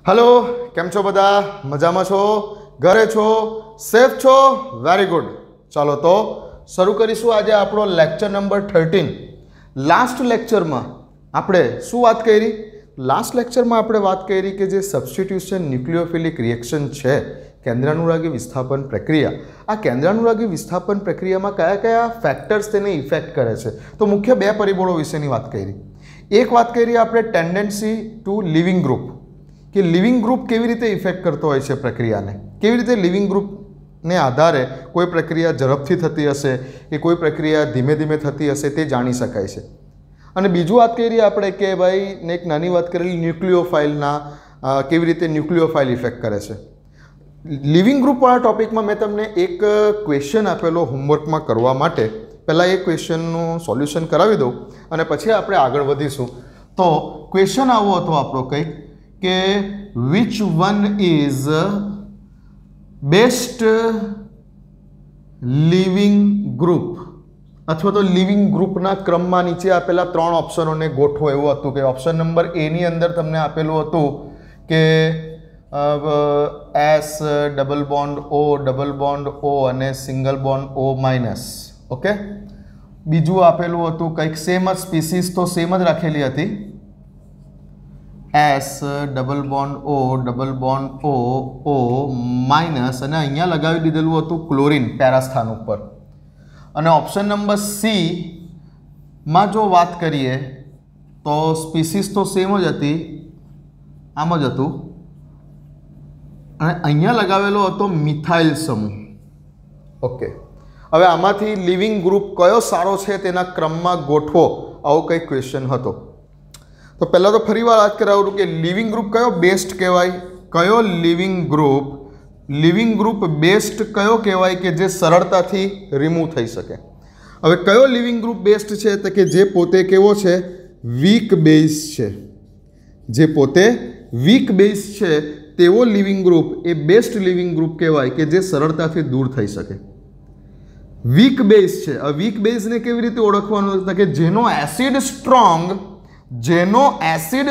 Hello केम छो बधा मजामां छो घरे छो सेफ छो वेरी गुड। चलो तो शुरू करीशुं आज आपणो लेक्चर नंबर 13। लास्ट लेक्चर में आपणे शुं वात करी? लास्ट लेक्चर में आपणे वात करी के जे सब्स्टिट्यूशन न्यूक्लियोफिलिक रिएक्शन छे केंद्रानुरागी विस्थापन प्रक्रिया, आ केंद्रानुरागी विस्थापन प्रक्रिया में कया कया फैक्टर्स तेने इफेक्ट करे छे। तो मुख्य बे परिबळो विशेनी वात करी। एक वात करी आपणे टेन्डन्सी टू लिविंग ग्रुप कि लिविंग ग्रुप केवी रीते इफेक्ट करतो होय छे प्रक्रियाने, केवी रीते लिविंग ग्रुप ने आधारे कोई प्रक्रिया झड़पथी थती हशे कि कोई प्रक्रिया धीमे धीमे थती हशे ते जाणी शकाय छे। अने बीजું વાત કરીએ આપણે કે ભાઈ ને એક નાની વાત કરેલી ન્યુક્લિયોફાઇલના કેવી રીતે ન્યુક્લિયોફાઇલ ઇફેક્ટ કરે છે। લિવિંગ ગ્રુપવાળા ટોપિકમાં મેં તમને એક ક્વેશ્ચન આપેલો હોમવર્કમાં કરવા માટે, પહેલાં એ ક્વેશ્ચનનું સોલ્યુશન કરાવી દઉં અને પછી આપણે આગળ વધીશું। તો ક્વેશ્ચન આવો હતો આપણો કંઈક કે which one is best living group अथवा तो लिविंग ग्रुपना क्रम में नीचे आपेला त्रण ऑप्शनों ने गोठो एवं हतुं कि ऑप्शन नंबर ए नी अंदर तमने आपेलुं हतुं के एस डबल बॉन्ड ओ अने single bond O minus. Okay, बीजू आपेलुं हतुं कंईक सेम ज स्पीसीज तो सेम ज राखेली हती S double bond O minus अने अहींया लगावी दीधेलुं हतुं क्लोरीन पेरा स्थान उपर। અને ઓપ્શન નંબર સી માં જો વાત કરીએ તો સ્પીસીસ તો સેમ જ હતી, આમ જ હતું અને અહીંયા લગાવેલો હતો મિથાઇલ સમૂહ। ઓકે, હવે આમાંથી લિવિંગ ગ્રુપ કયો સારો છે તેના ક્રમમાં ગોઠવો, આવો કંઈ ક્વેશ્ચન હતો। તો પહેલાં તો ફરીવાર વાત કરાવું કે લિવિંગ ગ્રુપ કયો બેસ્ટ કહેવાય, કયો लिविंग ग्रुप बेस्ट कयो कहेवाय कि जे सरलताथी रिमूव थई सके। हवे कयो लिविंग ग्रुप बेस्ट छे तो कि जे पोते केवो छे वीक बेस छे, जे पोते वीक बेस छे तेवो लिविंग ग्रुप ए बेस्ट लिविंग ग्रुप कहेवाय कि जे सरलताथी दूर थई सके। वीक बेस छे, आ वीक बेस ने केवी रीते ओळखवानो तो कि जेनो एसिड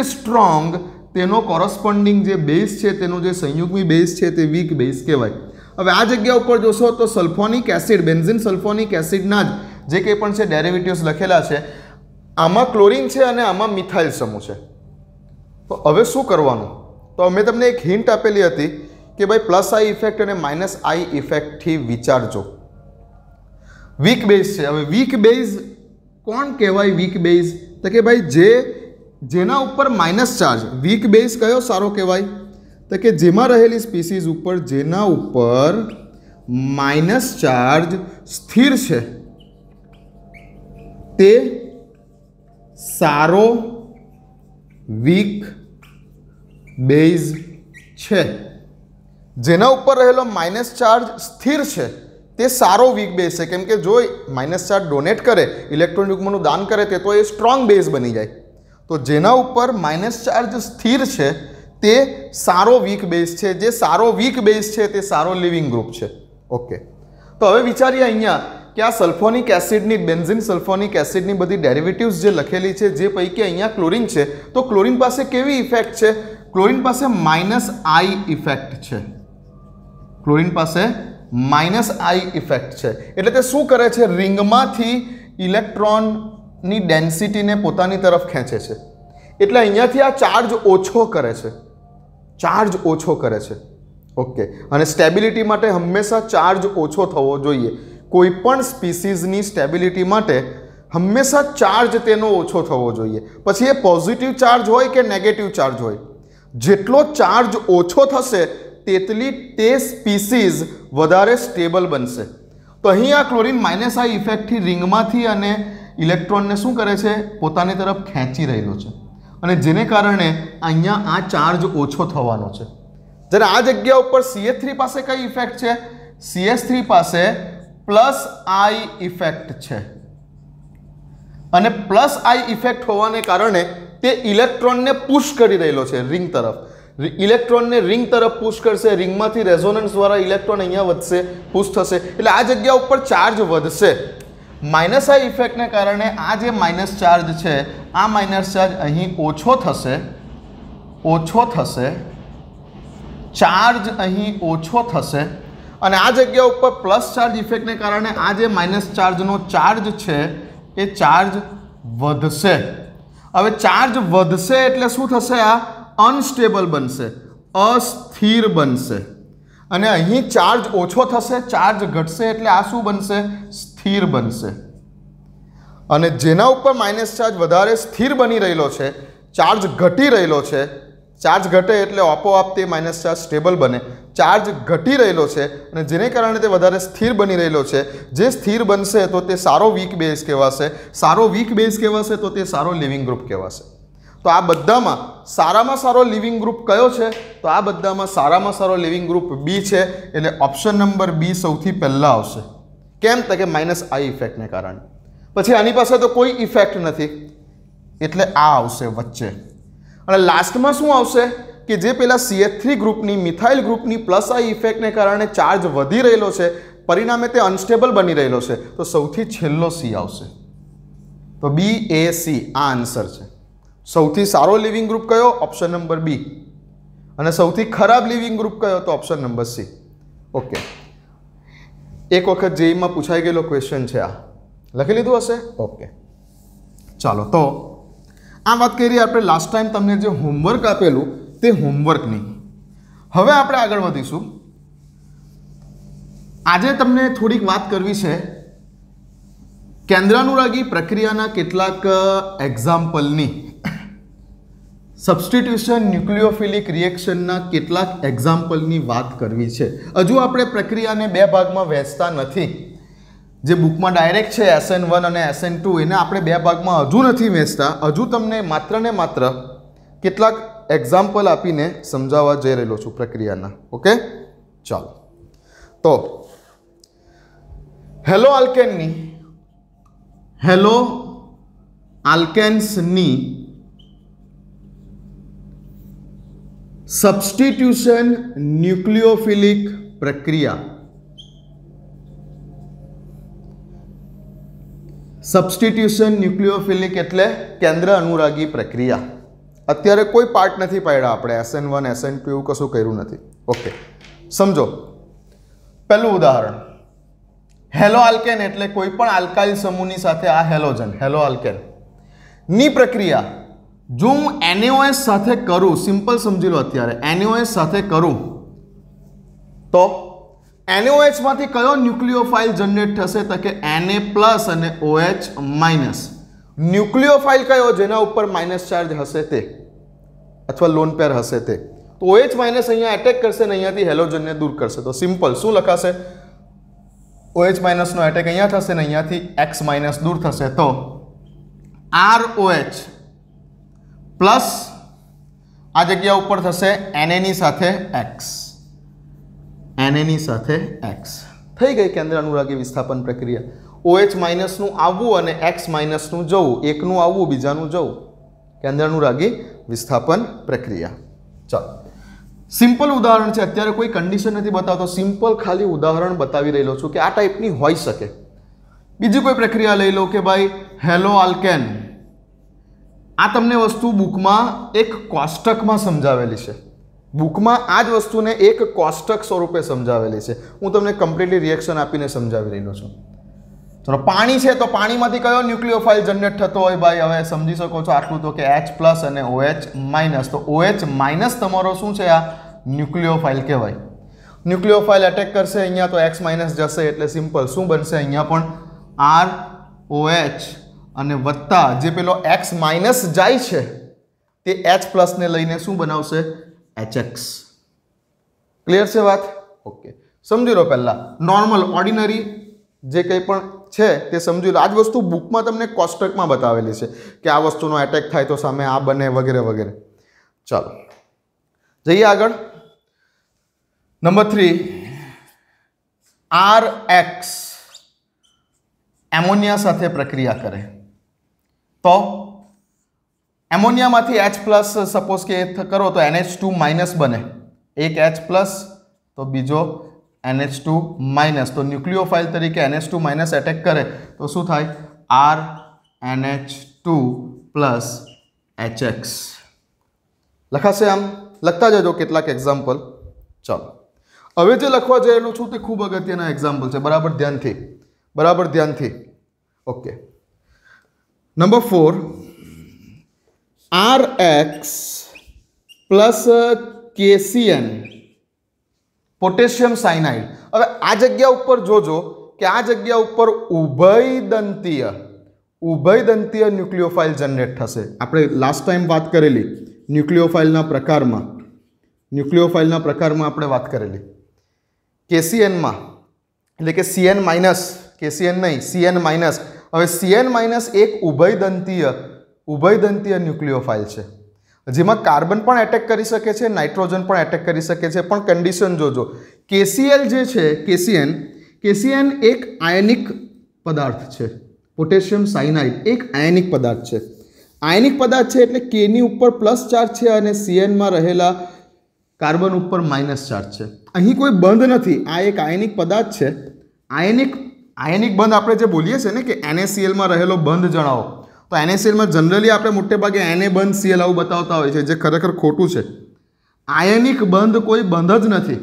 स्ट्रोंग तेनो कोरस्पोंडिंग जे बेस है तेनो जे संयुग्मी बेस है ते वीक बेस कहेवाय। हवे आ जग्या उपर जोशो तो सल्फोनिक एसिड बेन्जीन सल्फोनिक एसिडना जे कंई पण छे डेरिवेटिव्स लखेला छे, आमां क्लोरीन छे अने आमां मिथाइल समूह छे। तो हवे शुं करवानुं? तो मैं तमने एक हिंट आपेली हती कि भाई प्लस आई इफेक्ट अने माइनस आई इफेक्ट थी विचारजो। वीक बेस छे, हवे वीक बेस कोण कहेवाय? वीक बेस तो कि भाई जेना उपर माइनस चार्ज, वीक बेस कयो सारो कहेवाय तो कि जेमां रहेली स्पीसीज उपर जेना उपर माइनस चार्ज स्थिर छे ते सारो वीक बेस छे। जेना उपर रहेलो माइनस चार्ज स्थिर छे ते सारो वीक बेस है, केम के जो माइनस चार्ज डोनेट करे, इलेक्ट्रॉन युग्मनुं दान करे ते तो ए स्ट्रॉंग बेस बनी जाए। तो जेना उपर माइनस चार्ज स्थिर है ते सारो वीक बेस है, जे सारो वीक बेस है ते सारो लिविंग ग्रुप है। ओके, तो हवे विचारीए अहींया कि आ सल्फोनिक एसिडनी बेन्जीन सल्फोनिक एसिडनी बधी डेरिवेटिव्स जे लखेली है, जे पैकी अहींया क्लोरीन है तो क्लोरीन पासे केवी इफेक्ट है? क्लोरीन पासे माइनस आई इफेक्ट है। क्लोरीन पासे माइनस आई इफेक्ट है एटले ते शुं करे छे? रिंगमांथी इलेक्ट्रॉन नी डेन्सिटी ने पोतानी तरफ खेंचे छे, एटले अहींयाथी आ चार्ज ओछो करे छे। ओके, अने स्टेबिलिटी माटे हमेशा चार्ज ओछो थवो जोईए। कोईपण स्पीसीजनी स्टेबिलिटी माटे हमेशा चार्ज तेनो ओछो थवो जोईए। पछी ए पॉजिटिव चार्ज होय के नेगेटिव चार्ज होय, जेटलो चार्ज ओछो थशे तेटली ते स्पीसीज वधारे स्टेबल बनशे। तो અહીં આ ક્લોરીન માઇનસ આ ઇફેક્ટથી રિંગમાંથી અને ઇલેક્ટ્રોનને શું કરે છે? પોતાની તરફ ખેંચી રહેલો છે અને જેને કારણે અહીંયા આ ચાર્જ ઓછો થવાનો છે। જ્યારે આ જગ્યા ઉપર CH3 પાસે કઈ ઇફેક્ટ છે? CH3 પાસે પ્લસ આઈ ઇફેક્ટ છે અને પ્લસ આઈ ઇફેક્ટ હોવાને કારણે તે ઇલેક્ટ્રોનને પુશ કરી રહેલો છે રિંગ તરફ। इलेक्ट्रॉन ने रिंग तरफ पुश करशे, रिंग में रेजोनन्स द्वारा इलेक्ट्रॉन अहींया वधशे, पुश थशे, एटले आ जग्या उपर चार्ज वधशे। माइनस आई इफेक्ट ने कारणे आ जे माइनस चार्ज है आ माइनस चार्ज अहीं ओछो थशे ચાર્જ અહીં ઓછો થશે અને આ જગ્યા ઉપર પ્લસ ચાર્જ ઇફેક્ટને કારણે આ જે માઇનસ ચાર્જનો ચાર્જ છે એ ચાર્જ વધશે. હવે ચાર્જ વધશે એટલે શું થશે? આ અનસ્ટેબલ બનશે, અસ્થિર બનશે. અને અહીં ચાર્જ ઓછો થશે, ચાર્જ ઘટશે એટલે આ શું બનશે? સ્થિર બનશે. અને જેના ઉપર માઇનસ ચાર્જ વધારે સ્થિર બની રહેલો છે, ચાર્જ ઘટી રહેલો છે, ચાર્જ ઘટે એટલે આપોઆપ તે માઇનસ ચાર્જ સ્ટેબલ બને. ચાર્જ ઘટી રહેલો છે અને જેને કારણે તે વધારે સ્થિર બની રહેલો છે. જે સ્થિર બનશે તો તે સારો વીક બેઝ કહેવાશે. સારો વીક બેઝ કહેવાશે તો તે સારો લિવિંગ ગ્રુપ કહેવાશે. તો આ બધામાં સારામાં સારો લિવિંગ ગ્રુપ કયો છે? તો આ બધામાં સારામાં સારો લિવિંગ ગ્રુપ બી છે. એટલે ઓપ્શન નંબર બી સૌથી પહેલાં આવશે. કેમ? તો કે માઇનસ આઈ ઇફેક્ટને કારણે. પછી આની પાસે તો કોઈ ઇફેક્ટ નથી એટલે આ આવશે વચ્ચે. અને લાસ્ટમાં શું આવશે કે જે પેલા CH3 ગ્રુપની મિથાઇલ ગ્રુપની પ્લસ આઈ ઇફેક્ટને કારણે ચાર્જ વધી રહેલો છે, પરિણામે તે અનસ્ટેબલ બની રહેલો છે. તો સૌથી છેલ્લો સી આવશે. તો BAC આ આન્સર છે. સૌથી સારો લિવિંગ ગ્રુપ કયો? Option number B. અને સૌથી ખરાબ લિવિંગ ગ્રુપ કયો? તો ઓપ્શન નંબર સી. ઓકે, એક વખત જેઈમાં પૂછાઈ ગયેલો ક્વેશ્ચન છે, આ લખી લીધું હશે. ઓકે, ચાલો. તો આ વાત કરી આપણે લાસ્ટ ટાઈમ તમને જે હોમવર્ક આપેલું તે હોમવર્કની. હવે આપણે આગળ વધીશું. આજે તમને થોડીક વાત કરવી છે કેન્દ્રાનુરાગી પ્રક્રિયાના કેટલાક એક્ઝામ્પલની. સબસ્ટિટ્યુશન ન્યુક્લિયોફિલિક રિએક્શનના કેટલાક એક્ઝામ્પલની વાત કરવી છે. હજુ આપણે પ્રક્રિયાને બે ભાગમાં વહેંચતા નથી. જે બુકમાં ડાયરેક્ટ છે SN1 અને SN2, એને આપણે બે ભાગમાં હજુ નથી વહેંચતા. હજુ તમને માત્ર ને માત્ર કેટલાક એક્ઝામ્પલ આપીને સમજાવવા જઈ રહેલો છું પ્રક્રિયાના. ઓકે, ચાલો. તો હેલો આલ્કેન્સની સબસ્ટિટ્યુશન ન્યુક્લિયોફિલિક પ્રક્રિયા. સબસ્ટિટ્યુશન ન્યુક્લિયોફિલિક એટલે કેન્દ્ર અનુરાગી પ્રક્રિયા. અત્યારે કોઈ પાર્ટ નથી પાડ્યા આપણે, SN1 SN2 એવું કશું કર્યું નથી. ઓકે, સમજો. પહેલું ઉદાહરણ, હેલો આલ્કેન એટલે કોઈ પણ આલ્કાઇલ સમૂહની સાથે આ હેલોજન, હેલો આલ્કેન ની પ્રક્રિયા જો હું NaOH સાથે કરું, સિમ્પલ સમજી લો. અત્યારે NaOH સાથે કરું તો NaOH માંથી કયો ન્યુક્લિયોફાઇલ જનરેટ થશે? તો કે Na+ અને OH-. ન્યુક્લિયોફાઇલ કયો? જેના ઉપર માઇનસ ચાર્જ હશે તે, અથવા લોન પેર હશે તે. તો OH- અહીંયા એટેક કરશે અને અહીંયાથી હેલોજનને દૂર કરશે. તો સિમ્પલ શું લખાશે? OH- નો એટેક અહીંયા થશે ને અહીંયાથી X- દૂર થશે. તો ROH પ્લસ આ જગ્યા ઉપર થશે Na ની સાથે X. Na ની સાથે X થઈ ગઈ કેન્દ્ર અનુરાગી વિસ્થાપન પ્રક્રિયા. OH- નું આવવું અને X- નું જવું, એકનું આવવું બીજાનું જવું, કેન્દ્ર અનુરાગી વિસ્થાપન પ્રક્રિયા. ચાલો, સિમ્પલ ઉદાહરણ છે. અત્યારે કોઈ કન્ડિશન નથી બતાવતો, સિમ્પલ ખાલી ઉદાહરણ બતાવી રહેલો છું કે આ ટાઈપની હોઈ શકે. બીજી કોઈ પ્રક્રિયા લઈ લો કે ભાઈ હેલો આલ્કેન. આ તમને વસ્તુ બુકમાં એક કોષ્ટકમાં સમજાવેલી છે. બુકમાં આ જ વસ્તુને એક કોષ્ટક સ્વરૂપે સમજાવેલી છે. હું તમને કમ્પ્લીટલી રિએક્શન આપીને સમજાવી રહ્યો છું. ચલો, પાણી છે તો પાણીમાંથી કયો ન્યુક્લિયોફાઇલ જનરેટ થતો હોય ભાઈ? હવે સમજી શકો છો આટલું તો કે H+ અને OH-. તો OH- તમારો શું છે? આ ન્યુક્લિયોફાઇલ કહેવાય. ન્યુક્લિયોફાઇલ એટેક કરશે અહીંયા તો X- જશે એટલે સિમ્પલ શું બનશે? અહીંયા પણ ROH અને વત્તા જે પેલો X- જાય છે તે H+ ને લઈને શું બનાવશે? HX. ક્લિયર છે વાત? ઓકે, સમજી લો. પહેલા નોર્મલ ઓર્ડિનરી જે કંઈ પણ છે તે સમજી લો. આ જ વસ્તુ બુકમાં તમને કોષ્ટકમાં બતાવેલી છે કે આ વસ્તુનો એટેક થાય તો સામે આ બને વગેરે વગેરે. ચાલો જઈએ આગળ. નંબર 3, RX એમોનિયા સાથે પ્રક્રિયા કરે તો એમોનિયામાંથી H+ સપોઝ કે કરો તો NH2- બને. એક H+ તો બીજો NH2-. તો ન્યુક્લિયોફાઇલ તરીકે NH2- એટેક કરે તો શું થાય? RNH2 + HX લખાશે. આમ લખતા જજો કેટલાક એક્ઝામ્પલ. ચાલો હવે જે લખવા જઈ રહ્યો છું તે ખૂબ અગત્યના એક્ઝામ્પલ છે, બરાબર ધ્યાનથી. Okay, number 4 RX plus KCN potassium cyanide. હવે આ જગ્યા ઉપર જોજો કે આ જગ્યા ઉપર ઉભયદંતીય ન્યુક્લિયોફાઇલ જનરેટ થશે. આપણે લાસ્ટ ટાઈમ વાત કરેલી ન્યુક્લિયોફાઇલના પ્રકારમાં આપણે વાત કરેલી. KCNમાં એટલે કે CN માઇનસ, KCN નહીં CN માઇનસ. હવે CN માઇનસ એક ઉભયદંતીય ન્યુક્લિયોફાઇલ છે જેમાં કાર્બન પણ એટેક કરી શકે છે, નાઇટ્રોજન પણ એટેક કરી શકે છે. પણ કન્ડિશન જોજો, KCl જે છે KCN એક આયનિક પદાર્થ છે. પોટેશિયમ સાયનાઇડ એક આયનિક પદાર્થ છે. આયનિક પદાર્થ છે એટલે K ની ઉપર પ્લસ ચાર્જ છે અને CN માં રહેલા કાર્બન ઉપર માઇનસ ચાર્જ છે. અહીં કોઈ બંધ નથી, આ એક આયનિક પદાર્થ છે. આયનિક બંધ આપણે જે બોલીએ છીએ ને કે NaCl માં રહેલો બંધ જણાવો, તો NaCl માં જનરલી આપણે મોટે ભાગે Na બંધ Cl આવું બતાવતા હોય છે, જે ખરેખર ખોટું છે. આયનિક બંધ કોઈ બંધ જ નથી.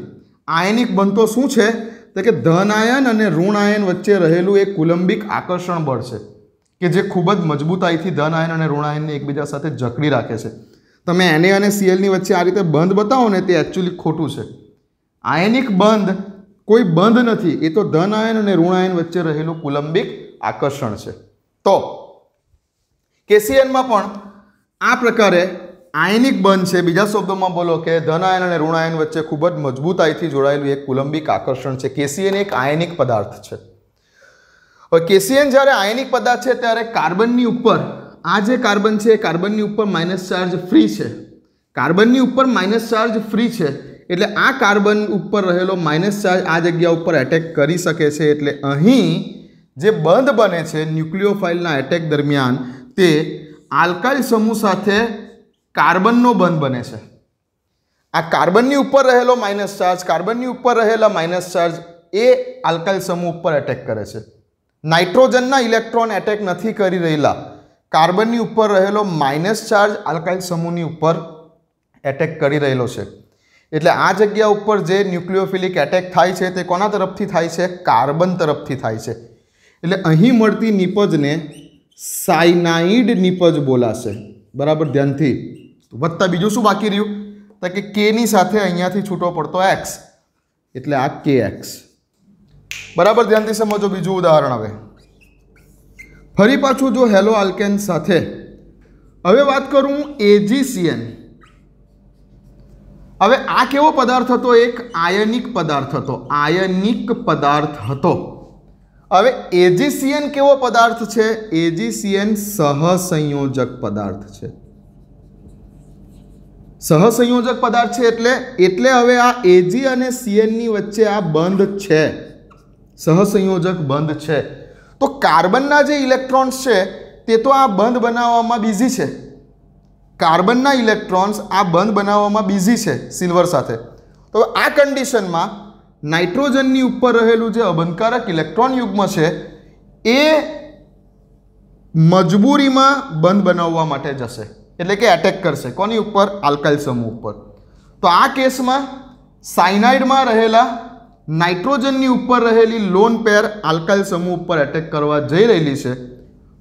આયનિક બંધ તો શું છે તો કે ધન આયન અને ઋણ આયન વચ્ચે રહેલું એક કુલંબિક આકર્ષણ બળ છે કે જે ખૂબ જ મજબૂતાઈથી ધન આયન અને ઋણ આયનને એકબીજા સાથે જકડી રાખે છે. તમે Na અને Cl ની વચ્ચે આ રીતે બંધ બતાવો ને તે એકચ્યુઅલી ખોટું છે. આયનિક બંધ કોઈ બંધ નથી, એ તો ધન આયન અને ઋણ આયન વચ્ચે રહેલું કુલંબિક આકર્ષણ છે. તો KCN માં પણ આ પ્રકારે આયનિક બંધ છે. બીજા શબ્દોમાં બોલો કે ધન આયન અને ઋણ આયન વચ્ચે ખૂબ જ મજબૂતાઈથી જોડાયેલું એક કુલંબિક આકર્ષણ છે. KCN એક આયનિક પદાર્થ છે. હવે KCN જ્યારે આયનિક પદાર્થ છે ત્યારે કાર્બનની ઉપર આ જે કાર્બન છે એ કાર્બનની ઉપર માઇનસ ચાર્જ ફ્રી છે. કાર્બનની ઉપર માઇનસ ચાર્જ ફ્રી છે એટલે આ કાર્બન ઉપર રહેલો માઇનસ ચાર્જ આ જગ્યા ઉપર એટેક કરી શકે છે. એટલે અહીં જે બંધ બને છે ન્યુક્લિયોફાઇલના એટેક દરમિયાન તે આલ્કાઇલ સમૂહ સાથે કાર્બનનો બંધ બને છે. આ કાર્બનની ઉપર રહેલો માઇનસ ચાર્જ, કાર્બનની ઉપર રહેલા માઇનસ ચાર્જ એ આલ્કાઇલ સમૂહ ઉપર એટેક કરે છે. નાઇટ્રોજનના ઇલેક્ટ્રોન એટેક નથી કરી રહેલા, કાર્બનની ઉપર રહેલો માઇનસ ચાર્જ આલ્કાઇલ સમૂહની ઉપર એટેક કરી રહેલો છે. એટલે આ જગ્યા ઉપર જે ન્યુક્લિયોફિલિક એટેક થાય છે તે કોના તરફથી થાય છે? કાર્બન તરફથી થાય છે. એટલે અહીં મળતી નિપજને સાયનાઇડ નિપજ બોલાશે. બરાબર ધ્યાનથી. વત્તા બીજું શું બાકી રહ્યું તો કે K ની સાથે અહીંયાથી છૂટો પડતો X એટલે આ KX. બરાબર ધ્યાનથી સમજો. બીજું ઉદાહરણ હવે ફરી પાછું જો હેલો આલ્કેન સાથે હવે વાત કરું AgCN. હવે આ કેવો પદાર્થ હતો? એક આયનિક પદાર્થ હતો. હવે AgCN કેવો પદાર્થ છે? AgCN સહસંયોજક પદાર્થ છે. સહસંયોજક પદાર્થ છે એટલે હવે આ Ag અને Cn ની વચ્ચે આ બંધ છે, સહસંયોજક બંધ છે. તો કાર્બનના જે ઇલેક્ટ્રોન્સ છે તે તો આ બંધ બનાવવામાં બિઝી છે. કાર્બનના ઇલેક્ટ્રોન્સ આ બંધ બનાવવામાં બિઝી છે સિલ્વર સાથે. તો આ કન્ડિશનમાં નાઇટ્રોજનની ઉપર રહેલું જે અબંધકારક ઇલેક્ટ્રોન યુગ્મ છે એ મજબૂરીમાં બંધ બનાવવા માટે જશે, એટલે કે એટેક કરશે. કોની ઉપર? આલ્કાઇલ સમૂહ ઉપર. તો આ કેસમાં સાયનાઇડમાં રહેલા નાઇટ્રોજનની ઉપર રહેલી લોન પેર આલ્કાઇલ સમૂહ ઉપર એટેક કરવા જઈ રહેલી છે.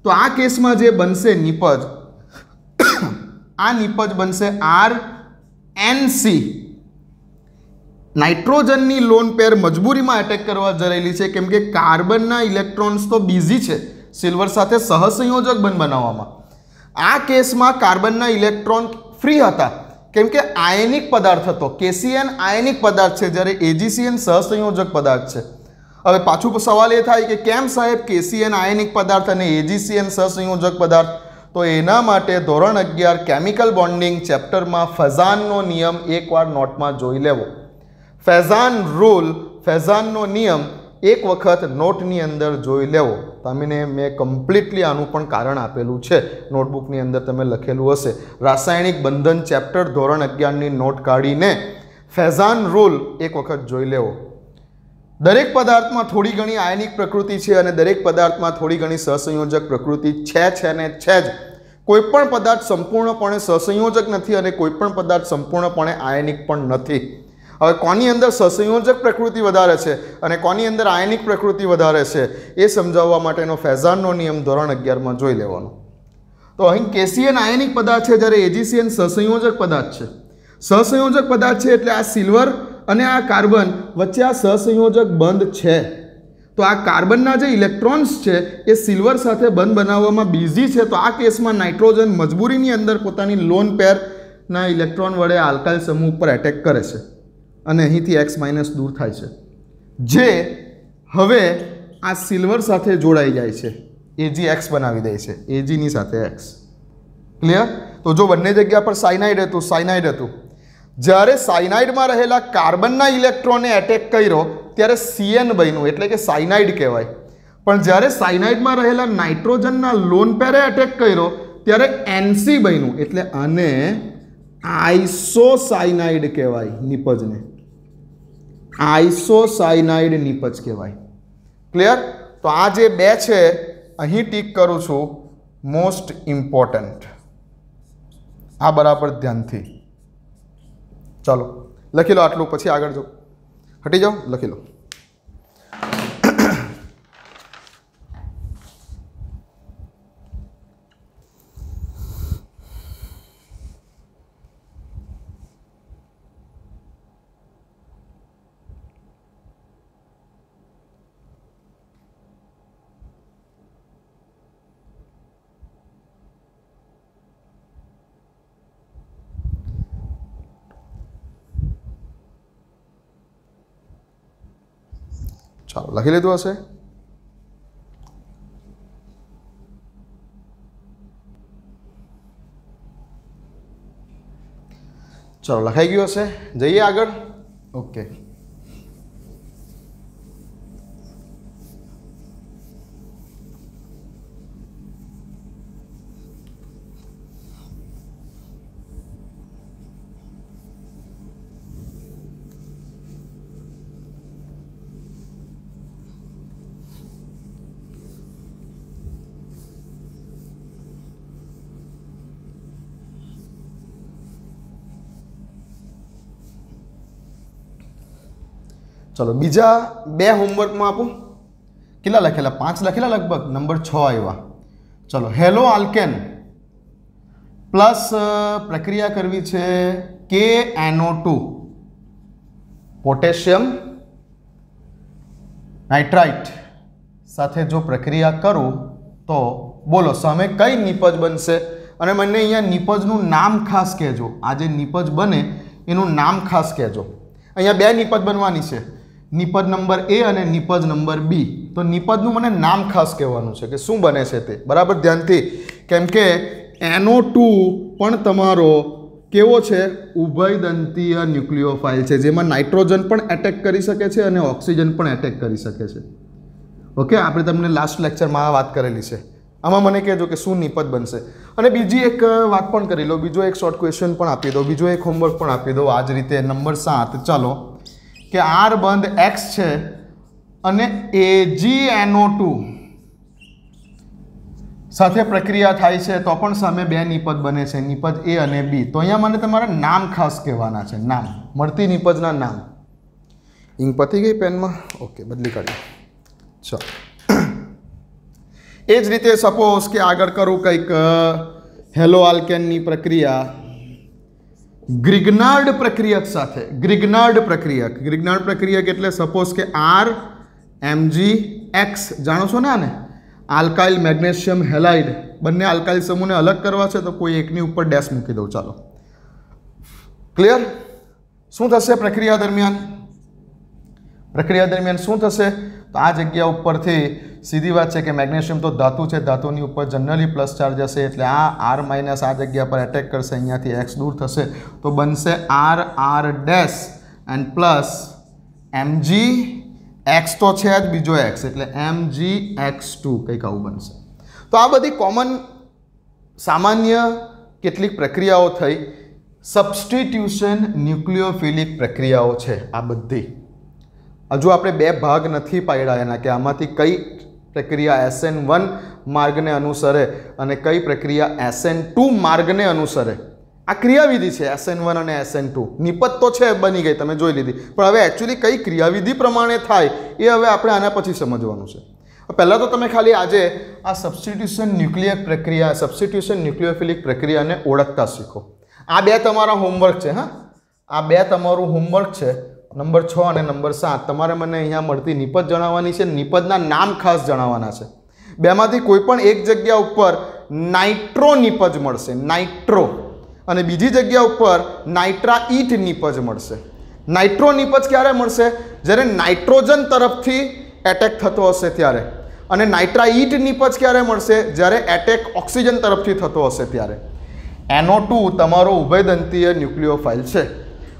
તો આ કેસમાં જે બનશે નિપજ, આ નિપજ બનશે RNC. નાઇટ્રોજનની લોન પેર મજબૂરીમાં એટેક કરવા જઈ રહેલી છે કેમ કે કાર્બનના ઇલેક્ટ્રોન્સ તો બિઝી છે સિલ્વર સાથે સહસંયોજક બંધ બનાવવામાં. આ કેસમાં કાર્બનના ઇલેક્ટ્રોન ફ્રી હતા કેમ કે આયનિક પદાર્થ હતો. KCN આયનિક પદાર્થ છે જ્યારે AgCN સહસંયોજક પદાર્થ છે. હવે પાછું સવાલ એ થાય કે કેમ સાહેબ KCN આયનિક પદાર્થ અને AgCN સહસંયોજક પદાર્થ? તો એના માટે ધોરણ 11 કેમિકલ બોન્ડિંગ ચેપ્ટરમાં ફેઝાનનો નિયમ એકવાર નોટમાં જોઈ લેવો. ફેઝાનનો નિયમ એક વખત નોટની અંદર જોઈ લેવો. તમને મેં કમ્પ્લીટલી આનું પણ કારણ આપેલું છે, નોટબુકની અંદર તમે લખેલું હશે. રાસાયણિક બંધન ચેપ્ટર ધોરણ 11ની નોટ કાઢીને ફેઝાન રૂલ એક વખત જોઈ લેવો. દરેક પદાર્થમાં થોડી ઘણી આયનિક પ્રકૃતિ છે અને દરેક પદાર્થમાં થોડી ઘણી સહસંયોજક પ્રકૃતિ છે ને છે જ. કોઈપણ પદાર્થ સંપૂર્ણપણે સહસંયોજક નથી અને કોઈપણ પદાર્થ સંપૂર્ણપણે આયનિક પણ નથી. હવે કોની અંદર સહસંયોજક પ્રકૃતિ વધારે છે અને કોની અંદર આયનિક પ્રકૃતિ વધારે છે એ સમજાવવા માટેનો ફેઝાનનો નિયમ ધોરણ 11માં જોઈ લેવાનો. તો અહીં કેસીએન આયનિક પદાર્થ છે, જ્યારે એજીસીએન સહસંયોજક પદાર્થ છે. સહસંયોજક પદાર્થ છે એટલે આ સિલ્વર અને આ કાર્બન વચ્ચે આ સહસંયોજક બંધ છે. તો આ કાર્બનના જે ઇલેક્ટ્રોન્સ છે એ સિલ્વર સાથે બંધ બનાવવામાં બિઝી છે. તો આ કેસમાં નાઇટ્રોજન મજબૂરીની અંદર પોતાની લોન પેરના ઇલેક્ટ્રોન વડે આલ્કાઇલ સમૂહ ઉપર એટેક કરે છે અને અહીંથી X- દૂર થાય છે, જે હવે આ સિલ્વર સાથે જોડાઈ જાય છે, Ag બનાવી દે છે, Agની સાથે X. ક્લિયર? તો જો બંને જગ્યા પર સાયનાઇડ હતું, જ્યારે સાયનાઇડમાં રહેલા કાર્બનના ઇલેક્ટ્રોને એટેક કર્યો ત્યારે Cn બન્યું, એટલે કે સાયનાઇડ કહેવાય. પણ જ્યારે સાયનાઇડમાં રહેલા નાઇટ્રોજનના લોન પેરે એટેક કર્યો ત્યારે Nc બન્યું, એટલે આને આઇસોસાયનાઇડ કહેવાય. નિપજને આઇસોસાયનાઇડ નિપજ કહેવાય. ક્લિયર? તો આ જે બે છે અહીં ટીક કરું છું, મોસ્ટ ઇમ્પોર્ટન્ટ. આ બરાબર ધ્યાનથી ચાલો લખી લો આટલું, પછી આગળ જો હટી જાઓ, લખી લો. ચાલો લખી લીધું હશે. ચાલો લખાઈ ગયું હશે, જઈએ આગળ. ઓકે, ચલો બીજા બે હોમવર્કમાં આપું. કેટલા લખેલા? 5 લખેલા લગભગ, નંબર 6 આવ્યા. ચલો, હેલો આલ્કેન પ્લસ પ્રક્રિયા કરવી છે KNO2 પોટેશિયમ નાઇટ્રાઇટ સાથે જો પ્રક્રિયા કરું તો બોલો સામે કઈ નિપજ બનશે? અને મને અહીંયા નિપજનું નામ ખાસ કહેજો. આ જે નિપજ બને એનું નામ ખાસ કહેજો. અહીંયા બે નિપજ બનવાની છે, નિપજ નંબર A અને નિપજ નંબર B. તો નિપજનું મને નામ ખાસ કહેવાનું છે કે શું બને છે તે, બરાબર ધ્યાનથી. કેમ કે NO2 પણ તમારો કેવો છે? ઉભયદંતીય ન્યુક્લિયોફાઇલ છે, જેમાં નાઇટ્રોજન પણ એટેક કરી શકે છે અને ઓક્સિજન પણ એટેક કરી શકે છે. ઓકે, આપણે તમને લાસ્ટ લેક્ચરમાં આ વાત કરેલી છે. આમાં મને કહેજો કે શું નિપજ બનશે. અને બીજી એક વાત પણ કરી લો, બીજો એક શોર્ટ ક્વેશ્ચન પણ આપી દો, બીજો એક હોમવર્ક પણ આપી દો. આ જ રીતે નંબર 7 ચાલો, કે R બંધ X છે અને AgNO2 સાથે પ્રક્રિયા થાય છે તો પણ સામે બે નિપજ બને છે, નિપજ A અને B. તો અહીંયા મને તમારા નામ ખાસ કહેવાના છે, નામ, મળતી નિપજના નામ. ઇંક પતી ગઈ પેનમાં? ઓકે, બદલી કાઢી. ચાલો, એ જ રીતે સપોઝ કે આગળ કરું કંઈક હેલો આલ્કેનની પ્રક્રિયા ગ્રિગ્નાર્ડ પ્રક્રિયક સાથે. ગ્રિગ્નાર્ડ પ્રક્રિયક એટલે સપોઝ કે RMgX, જાણો છો ને આને? Alkyl magnesium halide. બંને આલ્કાઇલ સમૂહને અલગ કરવા છે તો કોઈ એકની ઉપર ડેશ મૂકી દઉં. ચાલો, ક્લિયર? શું થશે પ્રક્રિયા દરમિયાન? શું થશે? તો આ જગ્યા ઉપરથી સીધી વાત છે કે મેગ્નેશિયમ તો ધાતુ છે, ધાતુની ઉપર જનરલી પ્લસ ચાર્જ હશે, એટલે આ R માઇનસ આ જગ્યા પર એટેક કરશે, અહીંયાથી X દૂર થશે તો બનશે R dash and plus Mgx તો છે જ, બીજો X એટલે Mgx2 કંઈક આવું બનશે. તો આ બધી કોમન સામાન્ય કેટલીક પ્રક્રિયાઓ થઈ. સબસ્ટિટ્યુશન ન્યુક્લિયોફિલિક પ્રક્રિયાઓ છે આ બધી. હજુ આપણે બે ભાગ નથી પાડ્યા એના કે આમાંથી કઈ પ્રક્રિયા SN1 માર્ગને અનુસરે અને કઈ પ્રક્રિયા SN2 માર્ગને અનુસરે. આ ક્રિયાવિધિ છે SN1 અને SN2. નિપજ તો છે બની ગઈ, તમે જોઈ લીધી, પણ હવે એકચ્યુઅલી કઈ ક્રિયાવિધિ પ્રમાણે થાય એ હવે આપણે આના પછી સમજવાનું છે. પહેલાં તો તમે ખાલી આજે આ સબસ્ટિટ્યુશન ન્યુક્લિયર પ્રક્રિયા, સબસ્ટિટ્યુશન ન્યુક્લિયોફિલિક પ્રક્રિયાને ઓળખતા શીખો. આ બે તમારા હોમવર્ક છે. હા, આ બે તમારું હોમવર્ક છે, નંબર 6 અને નંબર 7. તમારે મને અહીંયા મળતી નિપજ જણાવવાની છે, નિપજના નામ ખાસ જણાવવાના છે. બેમાંથી કોઈ પણ એક જગ્યા ઉપર નાઇટ્રો નિપજ મળશે, નાઇટ્રો, અને બીજી જગ્યા ઉપર નાઇટ્રાઇટ નિપજ મળશે. નાઇટ્રો નિપજ ક્યારે મળશે? જ્યારે નાઇટ્રોજન તરફથી એટેક થતો હશે ત્યારે. અને નાઇટ્રાઇટ નિપજ ક્યારે મળશે? જ્યારે એટેક ઓક્સિજન તરફથી થતો હશે ત્યારે. NO2 તમારો ઉભયદંતીય ન્યુક્લિયોફાઇલ છે.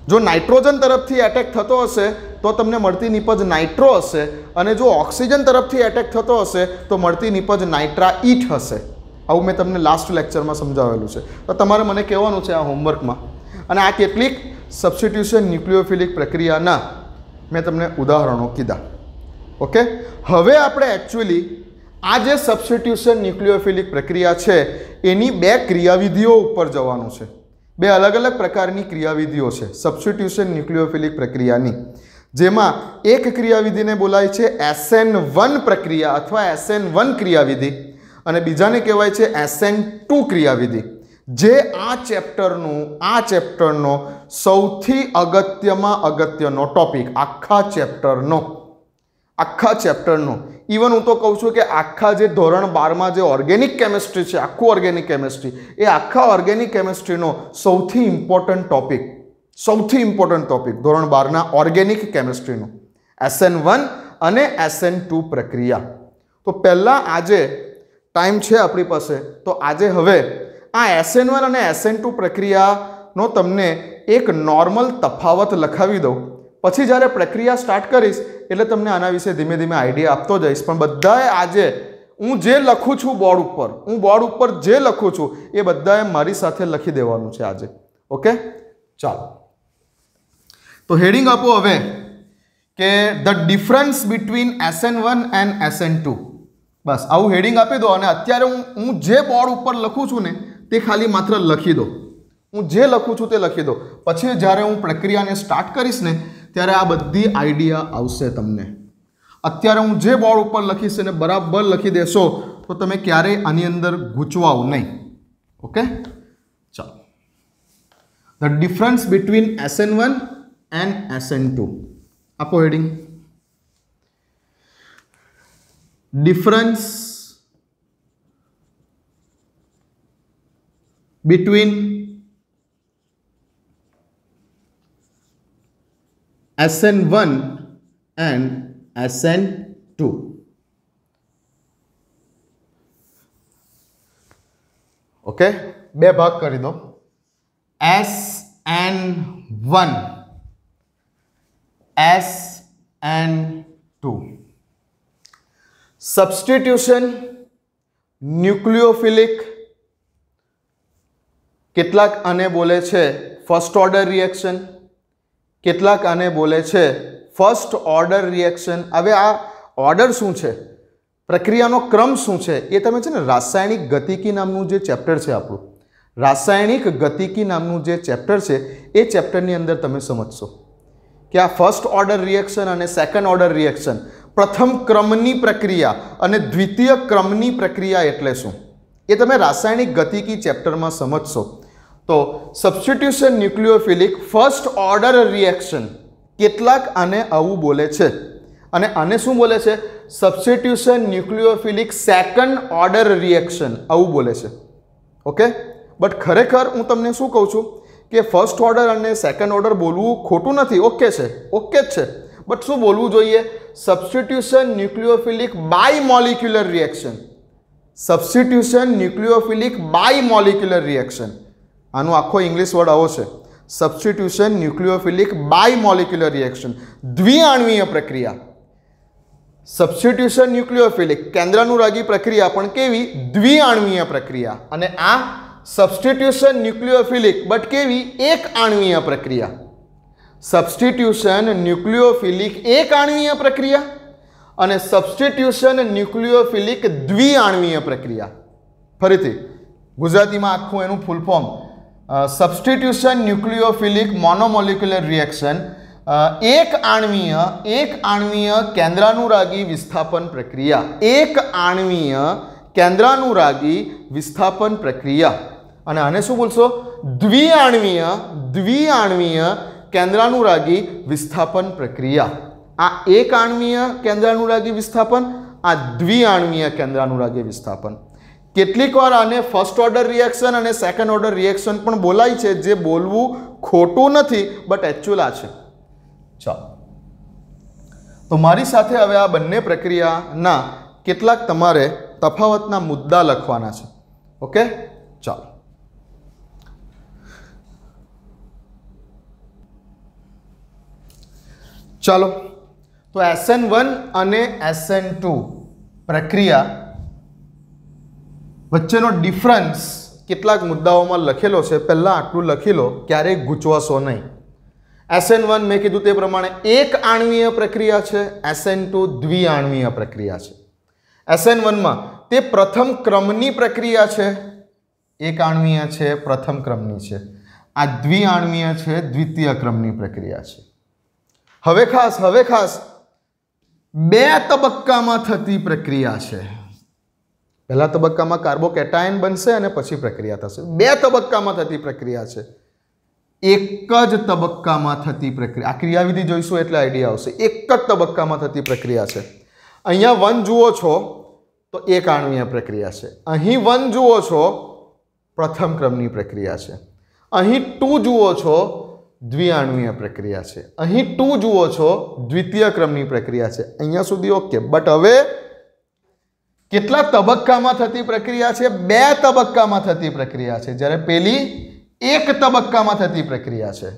જો નાઇટ્રોજન તરફથી એટેક થતો હશે તો તમને મળતી નિપજ નાઇટ્રો હશે, અને જો ઓક્સિજન તરફથી એટેક થતો હશે તો મળતી નિપજ નાઇટ્રાઇટ હશે. આવું મેં તમને લાસ્ટ લેક્ચરમાં સમજાવેલું છે. તો તમારે મને કહેવાનું છે આ હોમવર્કમાં. અને આ કેટલીક સબસ્ટિટ્યુશન ન્યુક્લિયોફિલિક પ્રક્રિયાના મેં તમને ઉદાહરણો કીધા. ઓકે, હવે આપણે એકચ્યુઅલી આ જે સબસ્ટિટ્યુશન ન્યુક્લિયોફિલિક પ્રક્રિયા છે એની બે ક્રિયાવિધિઓ ઉપર જવાનું છે. બે અલગ અલગ પ્રકારની ક્રિયાવિધિઓ છે સબસ્ટિટ્યુશન ન્યુક્લિયોફિલિક પ્રક્રિયાની, જેમાં એક ક્રિયાવિધિને બોલાય છે SN1 પ્રક્રિયા અથવા SN1 ક્રિયાવિધિ, અને બીજાને કહેવાય છે SN2 ક્રિયાવિધિ, જે આ ચેપ્ટરનો સૌથી અગત્યનો ટોપિક, આખા ચેપ્ટરનો ઇવન હું તો કહું છું કે આખા જે ધોરણ 12માં જે ઓર્ગેનિક કેમિસ્ટ્રી છે, આખું ઓર્ગેનિક કેમિસ્ટ્રી, એ આખા ઓર્ગેનિક કેમિસ્ટ્રીનો સૌથી ઇમ્પોર્ટન્ટ ટોપિક ધોરણ 12ના ઓર્ગેનિક કેમિસ્ટ્રીનો SN1 અને SN2 પ્રક્રિયા. તો પહેલાં આજે ટાઈમ છે આપણી પાસે, તો આજે હવે આ SN1 અને SN2 પ્રક્રિયાનો તમને એક નોર્મલ તફાવત લખાવી દઉં. પછી જ્યારે પ્રક્રિયા સ્ટાર્ટ કરીશ એટલે તમને આના વિશે ધીમે ધીમે આઈડિયા આપતો જઈશ. પણ બધાએ આજે હું જે લખું છું બોર્ડ ઉપર જે લખું છું એ બધાએ મારી સાથે લખી દેવાનું છે આજે. ઓકે, ચાલો. તો હેડિંગ આપો હવે કે the difference between SN1 and SN2. બસ આવું હેડિંગ આપી દો, અને અત્યારે હું જે બોર્ડ ઉપર લખું છું ને તે ખાલી માત્ર લખી દો. હું જે લખું છું તે લખી દો. પછી જ્યારે હું પ્રક્રિયાને સ્ટાર્ટ કરીશ ને ત્યારે આ બધી આઈડિયા આવશે તમને. અત્યારે હું જે બોર્ડ ઉપર લખીશ એને બરાબર લખી દેશો તો તમે ક્યારેય આની અંદર ગૂંચવાઓ નહીં. ઓકે, ચાલો. The difference between SN1 and SN2. આપો heading. Difference between SN1 and SN2. Okay, બે ભાગ કરી દો. SN1, SN2. સબસ્ટિટ્યુશન ન્યુક્લિયોફિલિક, કેટલાક આને બોલે છે ફર્સ્ટ ઓર્ડર રિએક્શન, કેટલાક આને બોલે છે ફર્સ્ટ ઓર્ડર રિએક્શન. હવે આ ઓર્ડર શું છે, પ્રક્રિયાનો ક્રમ શું છે એ તમે છે ને રાસાયણિક ગતિકી નામનું જે ચેપ્ટર છે આપણું, રાસાયણિક ગતિકી નામનું જે ચેપ્ટર છે એ ચેપ્ટરની અંદર તમે સમજશો કે આ ફર્સ્ટ ઓર્ડર રિએક્શન અને સેકન્ડ ઓર્ડર રિએક્શન, પ્રથમ ક્રમની પ્રક્રિયા અને દ્વિતીય ક્રમની પ્રક્રિયા એટલે શું એ તમે રાસાયણિક ગતિકી ચેપ્ટરમાં સમજશો. તો સબસ્ટિટ્યુશન ન્યુક્લિયોફિલિક ફર્સ્ટ ઓર્ડર રિએક્શન, કેટલાક આને આવું બોલે છે, અને આને શું બોલે છે? સબસ્ટિટ્યુશન ન્યુક્લિયોફિલિક સેકન્ડ ઓર્ડર રિએક્શન આવું બોલે છે. ઓકે, બટ ખરેખર હું તમને શું કહું છું કે ફર્સ્ટ ઓર્ડર અને સેકન્ડ ઓર્ડર બોલવું ખોટું નથી, ઓકે જ છે, બટ શું બોલવું જોઈએ? Substitution nucleophilic bimolecular reaction, substitution nucleophilic bimolecular reaction. આનો આખો ઇંગ્લિશ વર્ડ આવો છે, સબસ્ટિટ્યુશન ન્યુક્લિયોફિલિક બાયમોલિક્યુલર રિએક્શન, દ્વિઆણ્વીય પ્રક્રિયા. સબસ્ટિટ્યુશન ન્યુક્લિયોફિલિક કેન્દ્રાનુરાગી પ્રક્રિયા, પણ કેવી? દ્વિઆણ્વીય પ્રક્રિયા. અને આ સબસ્ટિટ્યુશન ન્યુક્લિયોફિલિક બટ કેવી? એક આણ્વીય પ્રક્રિયા. સબસ્ટિટ્યુશન ન્યુક્લિયોફિલિક એક આણ્વીય પ્રક્રિયા અને સબસ્ટિટ્યુશન ન્યુક્લિયોફિલિક દ્વિઆણ્વીય પ્રક્રિયા. ફરીથી ગુજરાતીમાં આખું એનું ફૂલ ફોર્મ, સબસ્ટિટ્યુશન ન્યુક્લિયોફિલિક મોનોમોલિક્યુલર રિએક્શન એક આણ્વીય કેન્દ્રાનુરાગી વિસ્થાપન પ્રક્રિયા, એક આણ્વીય કેન્દ્રાનુરાગી વિસ્થાપન પ્રક્રિયા. અને આને શું બોલશો? દ્વિઆણ્વીય કેન્દ્રાનુરાગી વિસ્થાપન પ્રક્રિયા. આ એક આણ્વીય કેન્દ્રાનુરાગી વિસ્થાપન, આ દ્વિઆણ્વીય કેન્દ્રાનુરાગી વિસ્થાપન. કેટલીક વાર આને ફર્સ્ટ ઓર્ડર રિએક્શન અને સેકન્ડ ઓર્ડર રિએક્શન પણ બોલાય છે, જે બોલવું ખોટું નથી, બટ એકચ્યુઅલ આ છે. ચાલો, તો મારી સાથે હવે આ બંને પ્રક્રિયાના કેટલાક તમારે તફાવતના મુદ્દા લખવાના છે. ઓકે, ચાલો. ચાલો, તો SN1 અને SN2 પ્રક્રિયા વચ્ચેનો ડિફરન્સ કેટલાક મુદ્દાઓમાં લખેલો છે. પહેલાં આટલું લખી લો, ક્યારેય ગૂંચવાશો નહીં. SN1 મેં કીધું તે પ્રમાણે એક આણ્વીય પ્રક્રિયા છે, SN2 દ્વિઆણ્વીય પ્રક્રિયા છે. SN1માં તે પ્રથમ ક્રમની પ્રક્રિયા છે, એક આણ્વીય છે, પ્રથમ ક્રમની છે. આ દ્વિઆણ્વીય છે, દ્વિતીય ક્રમની પ્રક્રિયા છે. હવે ખાસ બે તબક્કામાં થતી પ્રક્રિયા છે. પહેલા તબક્કામાં કાર્બોકેટાયન બનશે અને પછી પ્રક્રિયા થશે. બે તબક્કામાં થતી પ્રક્રિયા છે, એક જ તબક્કામાં થતી પ્રક્રિયા. આ ક્રિયાવિધિ જોઈશું એટલે આઈડિયા આવશે. એક જ તબક્કામાં થતી પ્રક્રિયા છે. અહીંયા 1 જુઓ છો તો એક આણ્વીય પ્રક્રિયા છે. અહીં 1 જુઓ છો પ્રથમ ક્રમની પ્રક્રિયા છે. અહીં 2 જુઓ છો દ્વિઆણ્વીય પ્રક્રિયા છે. અહીં 2 જુઓ છો દ્વિતીય ક્રમની પ્રક્રિયા છે. અહીંયા સુધી ઓકે. બટ હવે કેટલા તબક્કામાં થતી પ્રક્રિયા છે? 2 તબક્કામાં થતી પ્રક્રિયા છે, જ્યારે પેલી એક તબક્કામાં થતી પ્રક્રિયા છે.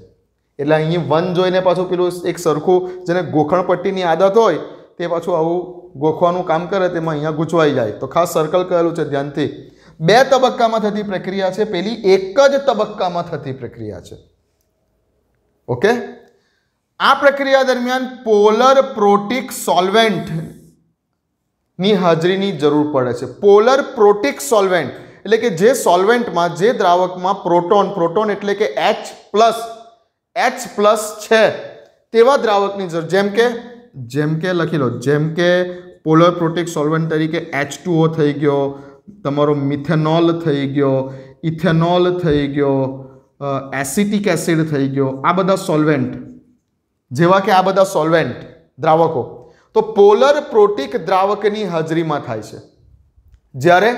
એટલે અહીં 1 જોઈને પાછું પેલું એક સરખું, જેને ગોખણ પટ્ટીની આદત હોય તે પાછું આવું ગોખવાનું કામ કરે, તેમાં અહીંયા ગૂંચવાઈ જાય. તો ખાસ સર્કલ કરેલું છે, ધ્યાનથી. 2 તબક્કામાં થતી પ્રક્રિયા છે, પેલી એક જ તબક્કામાં થતી પ્રક્રિયા છે. ઓકે, આ પ્રક્રિયા દરમિયાન પોલર પ્રોટિક સોલ્વેન્ટ ની હાજરીની જરૂર પડે છે. પોલર પ્રોટિક સોલ્વેન્ટ એટલે કે જે સોલ્વેન્ટમાં, જે દ્રાવકમાં પ્રોટોન એટલે કે H+ છે તેવા દ્રાવકની જરૂર. જેમ કે લખી લો, જેમ કે પોલર પ્રોટિક સોલ્વેન્ટ તરીકે H2O થઈ ગયો, તમારો મિથેનોલ થઈ ગયો, ઇથેનોલ થઈ ગયો, એસિટિક એસિડ થઈ ગયો. આ બધા સોલ્વેન્ટ, જેવા કે આ બધા સોલ્વેન્ટ દ્રાવકો તો પોલર પ્રોટિક દ્રાવકની હાજરીમાં થાય છે. જ્યારે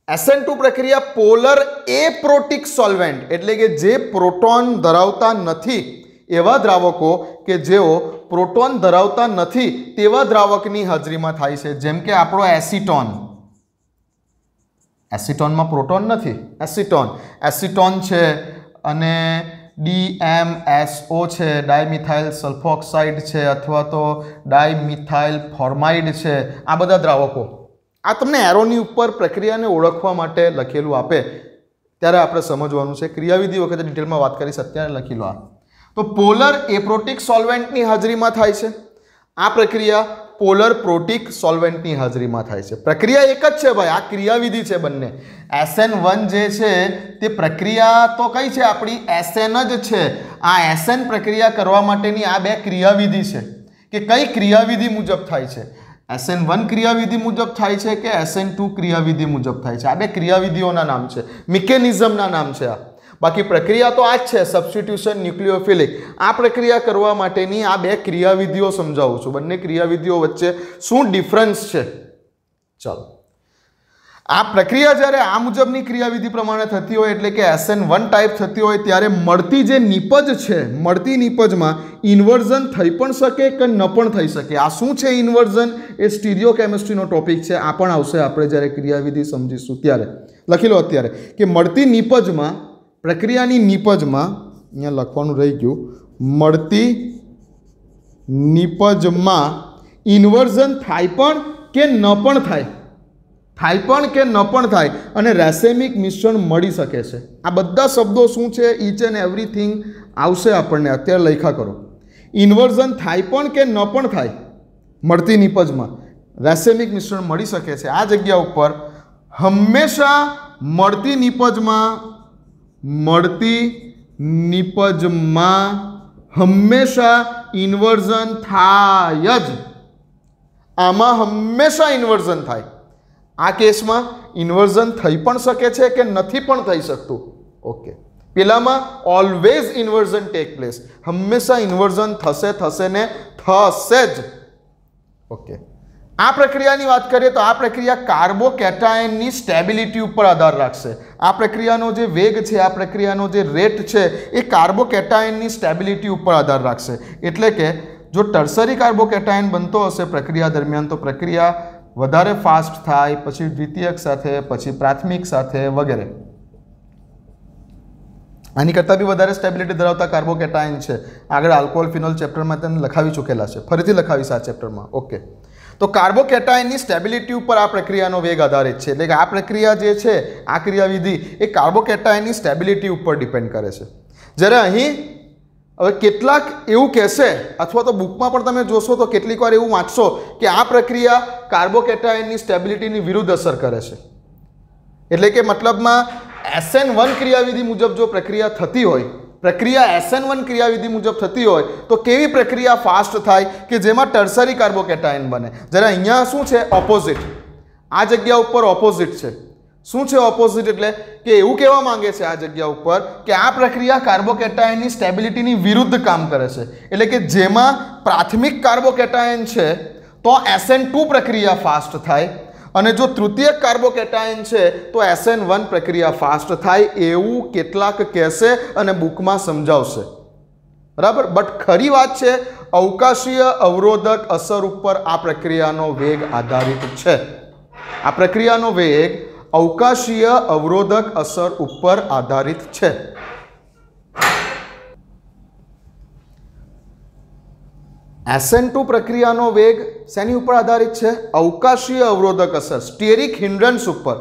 SN2 પ્રક્રિયા પોલર એપ્રોટિક સોલ્વેન્ટ એટલે કે જે પ્રોટોન ધરાવતા નથી એવા દ્રાવકો, કે જેઓ પ્રોટોન ધરાવતા નથી તેવા દ્રાવકની હાજરીમાં થાય છે. જેમ કે આપણો એસિટોનમાં પ્રોટોન નથી, એસિટોન છે, અને DMSO છે, ડાયમિથાઇલ સલ્ફોક્સાઇડ છે, અથવા તો ડાયમિથાઇલ ફોર્માઇડ છે. આ બધા દ્રાવકો, આ તમને એરોની ઉપર પ્રક્રિયાને ઓળખવા માટે લખેલું આપે ત્યારે આપણે સમજવાનું છે. ક્રિયાવિધિ વખતે ડિટેલમાં વાત કરીશ, અત્યારે લખી લો. તો પોલર એપ્રોટિક સોલ્વેન્ટની હાજરીમાં થાય છે. આ પ્રક્રિયા પોલર પ્રોટિક સોલ્વેન્ટની હાજરીમાં થાય છે. પ્રક્રિયા એક જ છે ભાઈ, આ ક્રિયાવિધિ છે બંને. SN1 જે છે તે પ્રક્રિયા તો કઈ છે? આપણી SN જ છે. આ SN પ્રક્રિયા કરવા માટેની આ 2 ક્રિયાવિધિ છે, કે કઈ ક્રિયાવિધિ મુજબ થાય છે. SN1 ક્રિયાવિધિ મુજબ થાય છે કે SN2 ક્રિયાવિધિ મુજબ થાય છે. આ 2 ક્રિયાવિધિઓના નામ છે, મિકેનિઝમના નામ છે આ. બાકી પ્રક્રિયા તો આ જ છે, સબસ્ટિટ્યુશન ન્યુક્લિયોફિલિક. આ પ્રક્રિયા કરવા માટેની આ 2 ક્રિયાવિધિઓ સમજાવું છું. બંને ક્રિયાવિધિઓ વચ્ચે શું ડિફરન્સ છે? ચાલો, આ પ્રક્રિયા જ્યારે આ મુજબની ક્રિયાવિધિ પ્રમાણે થતી હોય, એટલે કે SN1 ટાઈપ થતી હોય, ત્યારે મળતી જે નિપજ છે, મળતી નિપજમાં ઇન્વર્ઝન થઈ પણ શકે કે ન પણ થઈ શકે. આ શું છે ઇન્વર્ઝન? એ સ્ટીરિયો કેમિસ્ટ્રીનો ટોપિક છે. આ પણ આવશે આપણે જ્યારે ક્રિયાવિધિ સમજીશું ત્યારે. લખી લો અત્યારે કે મળતી નિપજમાં, પ્રક્રિયાની નિપજમાં, અહીંયા લખવાનું રહી ગયું, મળતી નિપજમાં ઇન્વર્ઝન થાય પણ કે ન પણ થાય, અને રેસેમિક મિશ્રણ મળી શકે છે. આ બધા શબ્દો શું છે? ઈચ એન્ડ એવરીથિંગ આવશે આપણને, અત્યારે લખ્યા કરો. ઇન્વર્ઝન થાય પણ કે ન પણ થાય, મળતી નિપજમાં રેસેમિક મિશ્રણ મળી શકે છે. આ જગ્યા ઉપર હંમેશા મળતી નિપજમાં મળતી નિપજમાં હંમેશા ઇન્વર્ઝન થાય જ. આમાં હંમેશા ઇન્વર્ઝન થાય. આ કેસમાં ઇન્વર્ઝન થઈ પણ શકે છે કે નથી પણ થઈ શકતું. ઓકે, પેલામાં ઓલવેઝ ઇન્વર્ઝન ટેક પ્લેસ, હંમેશા ઇન્વર્ઝન થશે ને થશે જ. ઓકે, આ પ્રક્રિયાની વાત કરીએ તો આ પ્રક્રિયા કાર્બોકેટાયનની સ્ટેબિલિટી ઉપર આધાર રાખશે. આ પ્રક્રિયાનો જે વેગ છે, આ પ્રક્રિયાનો જે રેટ છે એ કાર્બોકેટાયનની સ્ટેબિલિટી ઉપર આધાર રાખશે. એટલે કે જો ટર્સરી કાર્બોકેટાયન બનતો હશે પ્રક્રિયા દરમિયાન તો પ્રક્રિયા વધારે ફાસ્ટ થાય, પછી દ્વિતીયક સાથે, પછી પ્રાથમિક સાથે વગેરે. આની કરતાં બી વધારે સ્ટેબિલિટી ધરાવતા કાર્બોકેટાયન છે. આગળ આલ્કોહોલ ફિનોલ ચેપ્ટરમાં તેને લખાવી ચૂકેલા છે, ફરીથી લખાવીશ આ ચેપ્ટરમાં. ઓકે, તો કાર્બોકેટાયનની સ્ટેબિલિટી ઉપર આ પ્રક્રિયાનો વેગ આધારિત છે. એટલે કે આ પ્રક્રિયા જે છે, આ ક્રિયાવિધિ એ કાર્બોકેટાયનની સ્ટેબિલિટી ઉપર ડિપેન્ડ કરે છે. જ્યારે અહીં હવે કેટલાક એવું કહેશે, અથવા તો બુકમાં પણ તમે જોશો તો કેટલીક વાર એવું વાંચશો કે આ પ્રક્રિયા કાર્બોકેટાયનની સ્ટેબિલિટીની વિરુદ્ધ અસર કરે છે. એટલે કે મતલબમાં SN1 ક્રિયાવિધિ મુજબ જો પ્રક્રિયા થતી હોય, પ્રક્રિયા SN1 ક્રિયાવિધિ મુજબ થતી હોય તો કેવી પ્રક્રિયા ફાસ્ટ થાય કે જેમાં ટર્સરી કાર્બોકેટાયન બને. જ્યારે અહીંયા શું છે? ઓપોઝિટ. આ જગ્યા ઉપર ઓપોઝિટ છે. શું છે ઓપોઝિટ? એટલે કે એવું કહેવા માંગે છે આ જગ્યા ઉપર કે આ પ્રક્રિયા કાર્બોકેટાયનની સ્ટેબિલિટીની વિરુદ્ધ કામ કરે છે. એટલે કે જેમાં પ્રાથમિક કાર્બોકેટાયન છે તો SN2 પ્રક્રિયા ફાસ્ટ થાય, અને જો તૃતીયક કાર્બોકેટાયન છે તો SN1 પ્રક્રિયા ફાસ્ટ થાય, એવું કેટલાક કહેશે અને બુકમાં સમજાવશે. બરાબર, બટ ખરી વાત છે અવકાશીય અવરોધક અસર ઉપર આ પ્રક્રિયાનો વેગ આધારિત છે. આ પ્રક્રિયાનો વેગ અવકાશીય અવરોધક અસર ઉપર આધારિત છે. SN2 પ્રક્રિયાનો વેગ શેની ઉપર આધારિત છે? અવકાશીય અવરોધક અસર, સ્ટેરિક હિન્ડ્રન્સ ઉપર.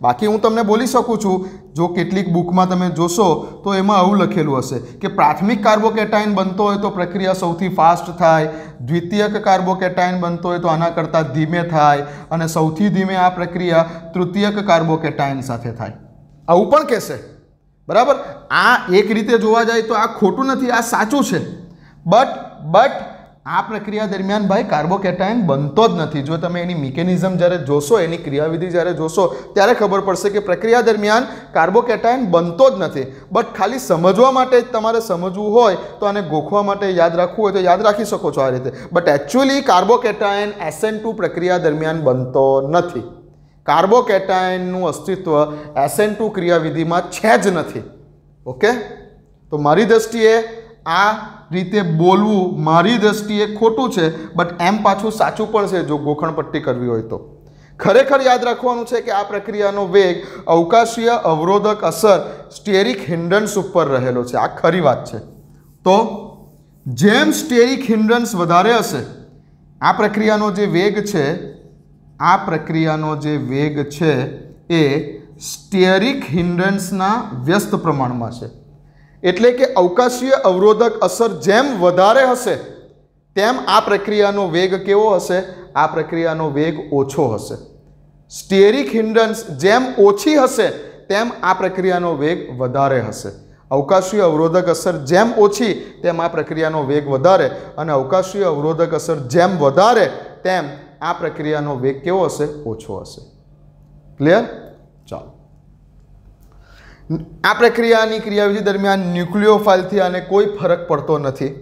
બાકી હું તમને બોલી શકું છું, જો કેટલીક બુકમાં તમે જોશો તો એમાં આવું લખેલું હશે કે પ્રાથમિક કાર્બોકેટાયન બનતો હોય તો પ્રક્રિયા સૌથી ફાસ્ટ થાય, દ્વિતીયક કાર્બોકેટાયન બનતો હોય તો આના કરતાં ધીમે થાય, અને સૌથી ધીમે આ પ્રક્રિયા તૃતીયક કાર્બોકેટાયન સાથે થાય. આવું પણ કહેશે. બરાબર, આ એક રીતે જોવા જાય તો આ ખોટું નથી, આ સાચું છે. બટ આ પ્રક્રિયા દરમિયાન ભાઈ કાર્બોકેટાયન બનતો જ નથી. જો તમે એની મિકેનિઝમ જ્યારે જોશો, એની ક્રિયાવિધિ જ્યારે જોશો ત્યારે ખબર પડશે કે પ્રક્રિયા દરમિયાન કાર્બોકેટાયન બનતો જ નથી. બટ ખાલી સમજવા માટે તમારે સમજવું હોય તો આને ગોખવા માટે યાદ રાખવું હોય તો યાદ રાખી શકો છો આ રીતે. બટ એકચ્યુઅલી કાર્બોકેટાયન SN2 પ્રક્રિયા દરમિયાન બનતો નથી. કાર્બોકેટાયનનું અસ્તિત્વ SN2 ક્રિયાવિધિમાં છે જ નથી. ઓકે, તો મારી દ્રષ્ટિએ આ રીતે બોલવું મારી દ્રષ્ટિએ ખોટું છે, બટ એમ પાછું સાચું પણ છે જો ગોખણપટ્ટી કરવી હોય તો. ખરેખર યાદ રાખવાનું છે કે આ પ્રક્રિયાનો વેગ અવકાશીય અવરોધક અસર સ્ટેરિક હિન્ડ્રન્સ ઉપર રહેલો છે. આ ખરી વાત છે. તો જેમ સ્ટેરિક હિન્ડ્રન્સ વધારે હશે, આ પ્રક્રિયાનો જે વેગ છે, આ પ્રક્રિયાનો જે વેગ છે એ સ્ટેરિક હિન્ડ્રન્સના વ્યસ્ત પ્રમાણમાં છે. એટલે કે અવકાશીય અવરોધક અસર જેમ વધારે હશે તેમ આ પ્રક્રિયાનો વેગ કેવો હશે? આ પ્રક્રિયાનો વેગ ઓછો હશે. સ્ટેરિક હિન્ડ્રન્સ જેમ ઓછી હશે તેમ આ પ્રક્રિયાનો વેગ વધારે હશે. અવકાશીય અવરોધક અસર જેમ ઓછી તેમ આ પ્રક્રિયાનો વેગ વધારે, અને અવકાશીય અવરોધક અસર જેમ વધારે તેમ આ પ્રક્રિયાનો વેગ કેવો હશે? ઓછો હશે. ક્લિયર? ચાલો, આ પ્રક્રિયાની ક્રિયાવિધિ દરમિયાન ન્યુક્લિયોફાઇલથી આને કોઈ ફરક પડતો નથી,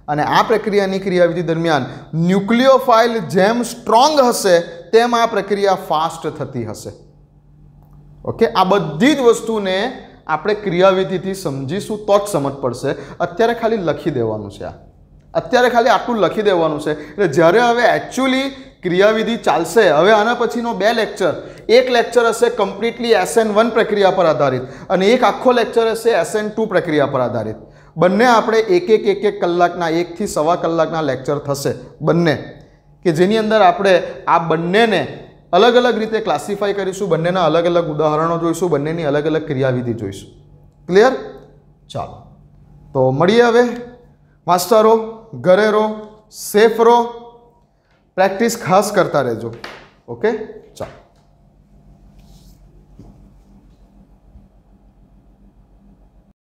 અને આ પ્રક્રિયાની ક્રિયાવિધિ દરમિયાન ન્યુક્લિયોફાઇલ જેમ સ્ટ્રોંગ હશે તેમ આ પ્રક્રિયા ફાસ્ટ થતી હશે. ઓકે, આ બધી જ વસ્તુને આપણે ક્રિયાવિધિથી સમજીશું તો જ સમજ પડશે. અત્યારે ખાલી લખી દેવાનું છે. અત્યારે ખાલી આટલું લખી દેવાનું છે. એટલે જ્યારે હવે એકચ્યુઅલી ક્રિયાવિધિ ચાલશે, હવે આના પછીનો 2 લેક્ચર, એક લેક્ચર હશે કમ્પ્લીટલી SN1 પ્રક્રિયા પર આધારિત અને એક આખો લેક્ચર હશે SN2 પ્રક્રિયા પર આધારિત. બંને આપણે એક કલાકના, 1 થી 1.25 કલાકના લેક્ચર થશે બંને, કે જેની અંદર આપણે આ બંનેને અલગ અલગ રીતે ક્લાસિફાઈ કરીશું, બંનેના અલગ અલગ ઉદાહરણો જોઈશું, બંનેની અલગ અલગ ક્રિયાવિધિ જોઈશું. ક્લિયર? ચાલો, તો મળીએ હવે. માસ્ટરો, ઘરે રહો, સેફ રહો, પ્રેક્ટિસ ખાસ કરતા રહેજો. ઓકે, ચાલો.